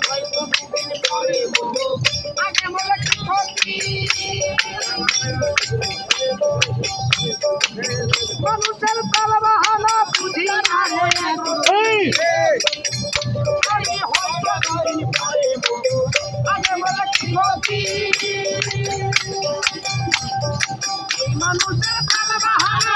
হয়তো দুদিন পরে বলবো আগে বলে মানুষের তাল বাহানা বুঝি না আমি হয়তো দুদিন পরে বলবো আগে বলে ক্ষতি মানুষের তাল বাহানা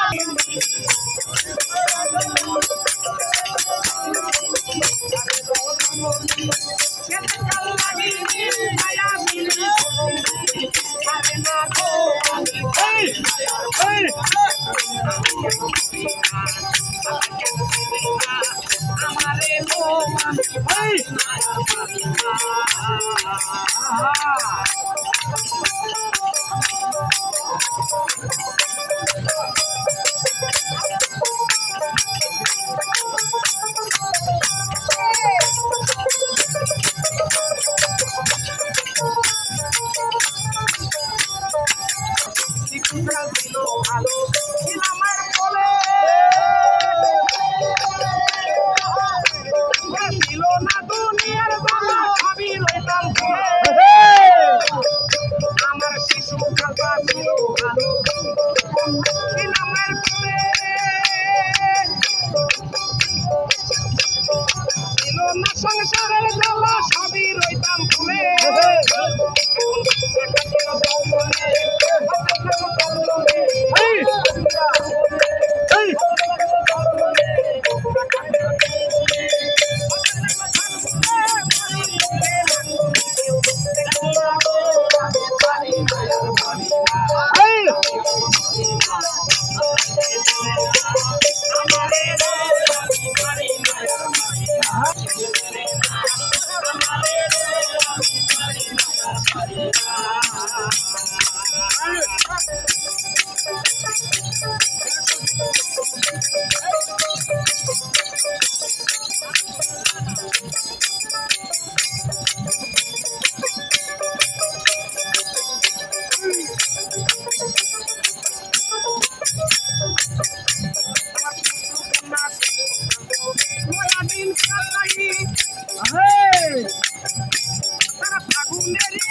ভালো আমার বলে ছিল না দুনিয়ার বাবা সবই রইতাম আমার শিশু কাকা ছিল ভালো আমার বলে ছিল না সংসারের জ্বালা সবই রইতাম ভুলে ফাগুনের